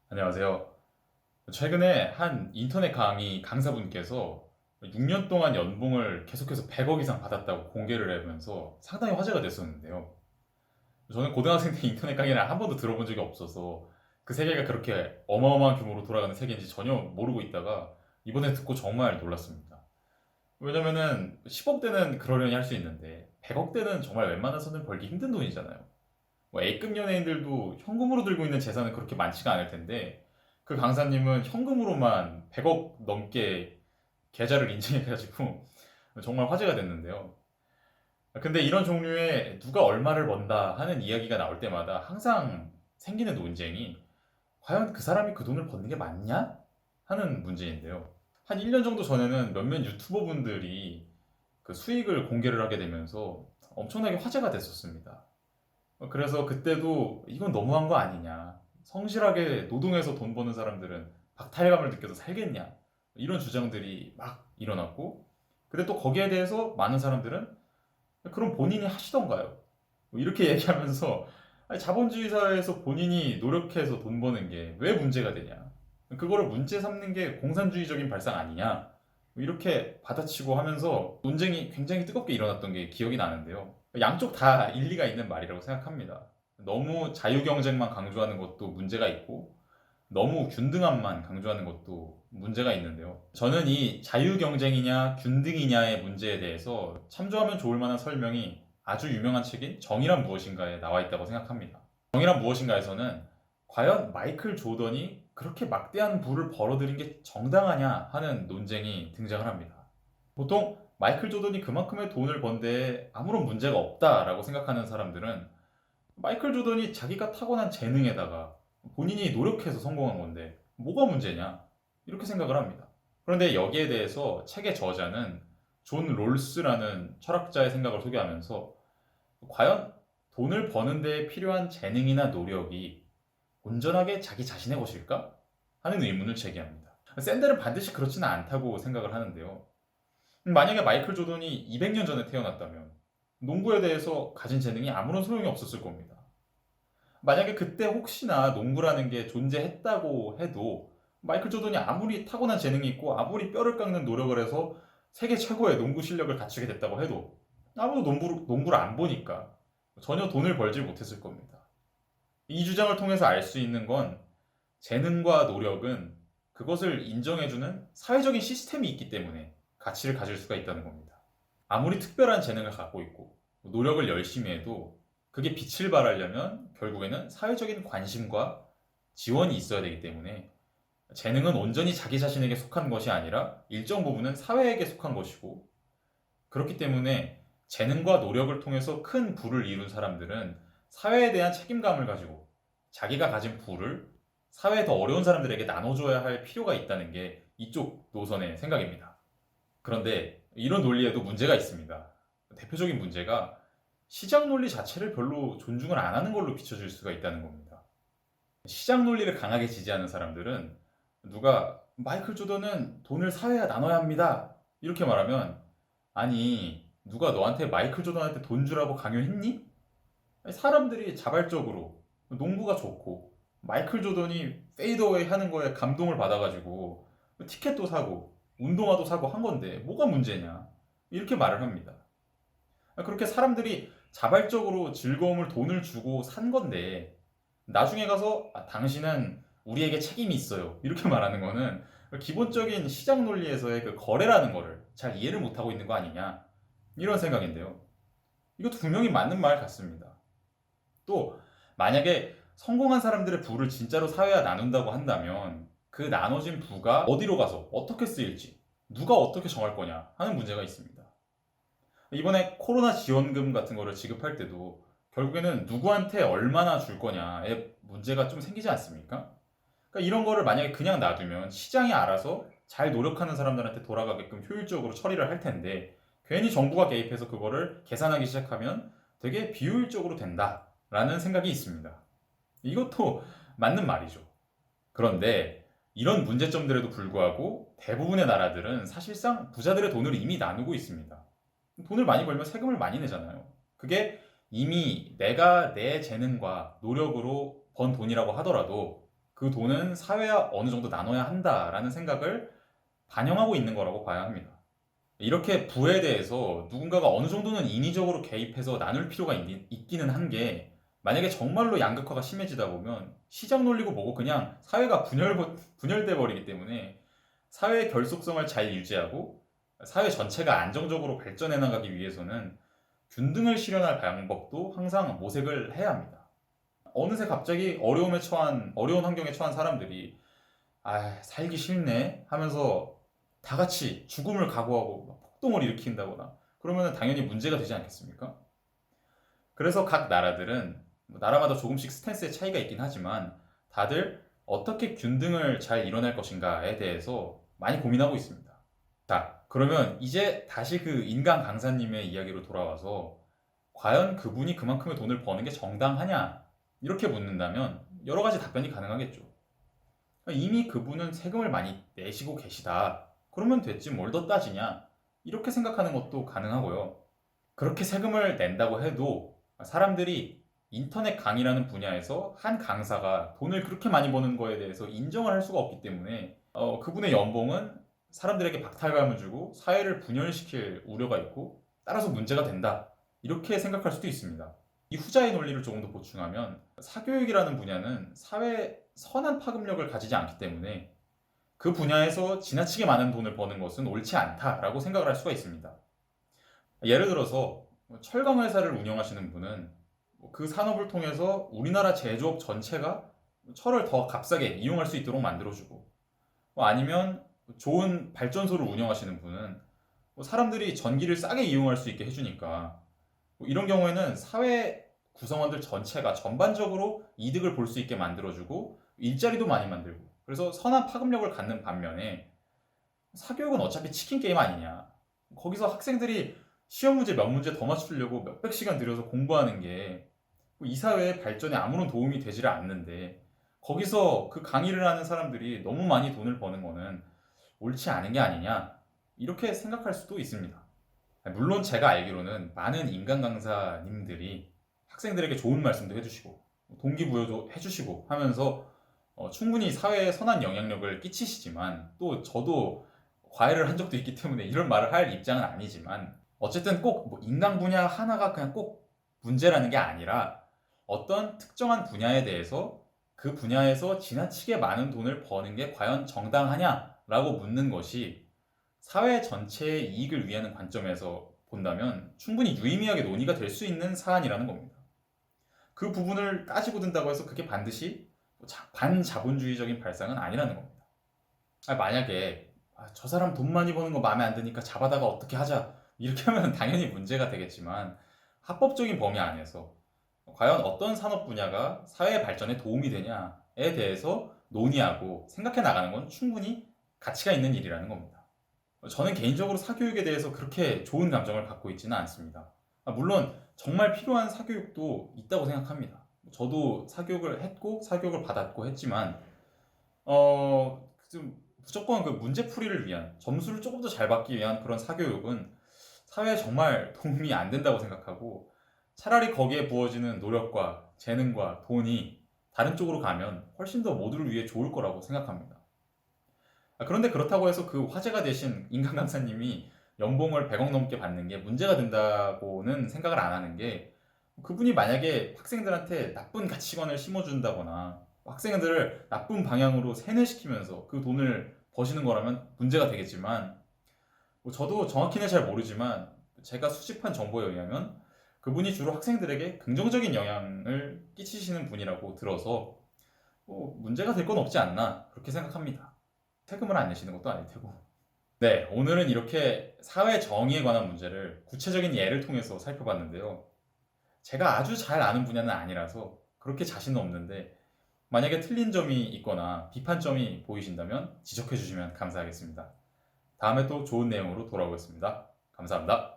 안녕하세요. 최근에 한 인터넷 강의 강사분께서 6년 동안 연봉을 계속해서 100억 이상 받았다고 공개를 하면서 상당히 화제가 됐었는데요. 저는 고등학생 때 인터넷 강의를 한 번도 들어본 적이 없어서 그 세계가 그렇게 어마어마한 규모로 돌아가는 세계인지 전혀 모르고 있다가 이번에 듣고 정말 놀랐습니다. 왜냐면은 10억대는 그러려니 할 수 있는데 100억대는 정말 웬만해서는 벌기 힘든 돈이잖아요. 뭐 A급 연예인들도 현금으로 들고 있는 재산은 그렇게 많지가 않을 텐데 그 강사님은 현금으로만 100억 넘게 계좌를 인증해가지고 정말 화제가 됐는데요. 근데 이런 종류의 누가 얼마를 번다 하는 이야기가 나올 때마다 항상 생기는 논쟁이 과연 그 사람이 그 돈을 버는 게 맞냐? 하는 문제인데요. 한 1년 정도 전에는 몇몇 유튜버 분들이 그 수익을 공개를 하게 되면서 엄청나게 화제가 됐었습니다. 그래서 그때도 이건 너무한 거 아니냐. 성실하게 노동해서 돈 버는 사람들은 박탈감을 느껴서 살겠냐. 이런 주장들이 막 일어났고, 근데 또 거기에 대해서 많은 사람들은 그럼 본인이 하시던가요? 뭐 이렇게 얘기하면서 아니, 자본주의 사회에서 본인이 노력해서 돈 버는 게 왜 문제가 되냐. 그거를 문제 삼는 게 공산주의적인 발상 아니냐. 뭐 이렇게 받아치고 하면서 논쟁이 굉장히 뜨겁게 일어났던 게 기억이 나는데요. 양쪽 다 일리가 있는 말이라고 생각합니다. 너무 자유경쟁만 강조하는 것도 문제가 있고, 너무 균등함만 강조하는 것도 문제가 있는데요. 저는 이 자유경쟁이냐 균등이냐의 문제에 대해서 참조하면 좋을 만한 설명이 아주 유명한 책인 정의란 무엇인가에 나와 있다고 생각합니다. 정의란 무엇인가에서는 과연 마이클 조던이 그렇게 막대한 부를 벌어들인 게 정당하냐 하는 논쟁이 등장을 합니다. 보통 마이클 조던이 그만큼의 돈을 번 데에 아무런 문제가 없다라고 생각하는 사람들은 마이클 조던이 자기가 타고난 재능에다가 본인이 노력해서 성공한 건데 뭐가 문제냐 이렇게 생각을 합니다. 그런데 여기에 대해서 책의 저자는 존 롤스라는 철학자의 생각을 소개하면서 과연 돈을 버는 데 필요한 재능이나 노력이 온전하게 자기 자신의 것일까? 하는 의문을 제기합니다. 샌델은 반드시 그렇지는 않다고 생각을 하는데요. 만약에 마이클 조던이 200년 전에 태어났다면 농구에 대해서 가진 재능이 아무런 소용이 없었을 겁니다. 만약에 그때 혹시나 농구라는 게 존재했다고 해도 마이클 조던이 아무리 타고난 재능이 있고 아무리 뼈를 깎는 노력을 해서 세계 최고의 농구 실력을 갖추게 됐다고 해도 아무도 농구를 안 보니까 전혀 돈을 벌지 못했을 겁니다. 이 주장을 통해서 알 수 있는 건 재능과 노력은 그것을 인정해주는 사회적인 시스템이 있기 때문에 가치를 가질 수가 있다는 겁니다. 아무리 특별한 재능을 갖고 있고 노력을 열심히 해도 그게 빛을 발하려면 결국에는 사회적인 관심과 지원이 있어야 되기 때문에 재능은 온전히 자기 자신에게 속한 것이 아니라 일정 부분은 사회에게 속한 것이고, 그렇기 때문에 재능과 노력을 통해서 큰 부를 이룬 사람들은 사회에 대한 책임감을 가지고 자기가 가진 부를 사회에 더 어려운 사람들에게 나눠줘야 할 필요가 있다는 게 이쪽 노선의 생각입니다. 그런데 이런 논리에도 문제가 있습니다. 대표적인 문제가 시장 논리 자체를 별로 존중을 안 하는 걸로 비춰질 수가 있다는 겁니다. 시장 논리를 강하게 지지하는 사람들은 누가 마이클 조던은 돈을 사회와 나눠야 합니다. 이렇게 말하면 아니 누가 너한테 마이클 조던한테 돈 주라고 강요했니? 아니, 사람들이 자발적으로 농구가 좋고 마이클 조던이 페이드어웨이 하는 거에 감동을 받아가지고 티켓도 사고 운동화도 사고 한 건데 뭐가 문제냐 이렇게 말을 합니다. 그렇게 사람들이 자발적으로 즐거움을 돈을 주고 산 건데 나중에 가서 당신은 우리에게 책임이 있어요 이렇게 말하는 거는 기본적인 시장 논리에서의 그 거래라는 거를 잘 이해를 못하고 있는 거 아니냐 이런 생각인데요. 이것도 분명히 맞는 말 같습니다. 또 만약에 성공한 사람들의 부를 진짜로 사회와 나눈다고 한다면 그 나눠진 부가 어디로 가서 어떻게 쓰일지 누가 어떻게 정할 거냐 하는 문제가 있습니다. 이번에 코로나 지원금 같은 거를 지급할 때도 결국에는 누구한테 얼마나 줄 거냐에 문제가 좀 생기지 않습니까? 그러니까 이런 거를 만약에 그냥 놔두면 시장이 알아서 잘 노력하는 사람들한테 돌아가게끔 효율적으로 처리를 할 텐데 괜히 정부가 개입해서 그거를 계산하기 시작하면 되게 비효율적으로 된다라는 생각이 있습니다. 이것도 맞는 말이죠. 그런데 이런 문제점들에도 불구하고 대부분의 나라들은 사실상 부자들의 돈을 이미 나누고 있습니다. 돈을 많이 벌면 세금을 많이 내잖아요. 그게 이미 내가 내 재능과 노력으로 번 돈이라고 하더라도 그 돈은 사회와 어느 정도 나눠야 한다라는 생각을 반영하고 있는 거라고 봐야 합니다. 이렇게 부에 대해서 누군가가 어느 정도는 인위적으로 개입해서 나눌 필요가 있기는 한 게, 만약에 정말로 양극화가 심해지다 보면 시장 논리고 뭐고 그냥 사회가 분열돼 버리기 때문에 사회의 결속성을 잘 유지하고 사회 전체가 안정적으로 발전해 나가기 위해서는 균등을 실현할 방법도 항상 모색을 해야 합니다. 어느새 갑자기 어려운 환경에 처한 사람들이 살기 싫네 하면서 다 같이 죽음을 각오하고 막 폭동을 일으킨다거나 그러면 당연히 문제가 되지 않겠습니까? 그래서 각 나라들은 나라마다 조금씩 스탠스의 차이가 있긴 하지만 다들 어떻게 균등을 잘 이뤄낼 것인가에 대해서 많이 고민하고 있습니다. 자, 그러면 이제 다시 그 인간 강사님의 이야기로 돌아와서 과연 그분이 그만큼의 돈을 버는 게 정당하냐? 이렇게 묻는다면 여러 가지 답변이 가능하겠죠. 이미 그분은 세금을 많이 내시고 계시다. 그러면 됐지 뭘 더 따지냐? 이렇게 생각하는 것도 가능하고요. 그렇게 세금을 낸다고 해도 사람들이 인터넷 강의라는 분야에서 한 강사가 돈을 그렇게 많이 버는 거에 대해서 인정을 할 수가 없기 때문에 그분의 연봉은 사람들에게 박탈감을 주고 사회를 분열시킬 우려가 있고 따라서 문제가 된다. 이렇게 생각할 수도 있습니다. 이 후자의 논리를 조금 더 보충하면 사교육이라는 분야는 사회에 선한 파급력을 가지지 않기 때문에 그 분야에서 지나치게 많은 돈을 버는 것은 옳지 않다라고 생각을 할 수가 있습니다. 예를 들어서 철강회사를 운영하시는 분은 그 산업을 통해서 우리나라 제조업 전체가 철을 더 값싸게 이용할 수 있도록 만들어주고, 아니면 좋은 발전소를 운영하시는 분은 사람들이 전기를 싸게 이용할 수 있게 해주니까 이런 경우에는 사회 구성원들 전체가 전반적으로 이득을 볼 수 있게 만들어주고 일자리도 많이 만들고, 그래서 선한 파급력을 갖는 반면에 사교육은 어차피 치킨 게임 아니냐. 거기서 학생들이 시험 문제 몇 문제 더 맞추려고 몇백 시간 들여서 공부하는 게 이 사회의 발전에 아무런 도움이 되지를 않는데, 거기서 그 강의를 하는 사람들이 너무 많이 돈을 버는 거는 옳지 않은 게 아니냐, 이렇게 생각할 수도 있습니다. 물론 제가 알기로는 많은 인간 강사님들이 학생들에게 좋은 말씀도 해주시고 동기부여도 해주시고 하면서 충분히 사회에 선한 영향력을 끼치시지만, 또 저도 과외를 한 적도 있기 때문에 이런 말을 할 입장은 아니지만, 어쨌든 꼭 뭐 인강 분야 하나가 그냥 꼭 문제라는 게 아니라 어떤 특정한 분야에 대해서 그 분야에서 지나치게 많은 돈을 버는 게 과연 정당하냐라고 묻는 것이 사회 전체의 이익을 위하는 관점에서 본다면 충분히 유의미하게 논의가 될 수 있는 사안이라는 겁니다. 그 부분을 따지고 든다고 해서 그게 반드시 반자본주의적인 발상은 아니라는 겁니다. 만약에 저 사람 돈 많이 버는 거 마음에 안 드니까 잡아다가 어떻게 하자, 이렇게 하면 당연히 문제가 되겠지만, 합법적인 범위 안에서 과연 어떤 산업 분야가 사회 발전에 도움이 되냐에 대해서 논의하고 생각해 나가는 건 충분히 가치가 있는 일이라는 겁니다. 저는 개인적으로 사교육에 대해서 그렇게 좋은 감정을 갖고 있지는 않습니다. 물론 정말 필요한 사교육도 있다고 생각합니다. 저도 사교육을 했고 사교육을 받았고 했지만 좀 무조건 그 문제풀이를 위한, 점수를 조금 더 잘 받기 위한 그런 사교육은 사회에 정말 도움이 안 된다고 생각하고, 차라리 거기에 부어지는 노력과 재능과 돈이 다른 쪽으로 가면 훨씬 더 모두를 위해 좋을 거라고 생각합니다. 그런데 그렇다고 해서 그 화제가 되신 인간 강사님이 연봉을 100억 넘게 받는 게 문제가 된다고는 생각을 안 하는 게, 그분이 만약에 학생들한테 나쁜 가치관을 심어준다거나 학생들을 나쁜 방향으로 세뇌시키면서 그 돈을 버시는 거라면 문제가 되겠지만, 저도 정확히는 잘 모르지만 제가 수집한 정보에 의하면 그분이 주로 학생들에게 긍정적인 영향을 끼치시는 분이라고 들어서 문제가 될 건 없지 않나, 그렇게 생각합니다. 세금을 안 내시는 것도 아닐 테고. 네, 오늘은 이렇게 사회 정의에 관한 문제를 구체적인 예를 통해서 살펴봤는데요. 제가 아주 잘 아는 분야는 아니라서 그렇게 자신은 없는데, 만약에 틀린 점이 있거나 비판점이 보이신다면 지적해 주시면 감사하겠습니다. 다음에 또 좋은 내용으로 돌아오겠습니다. 감사합니다.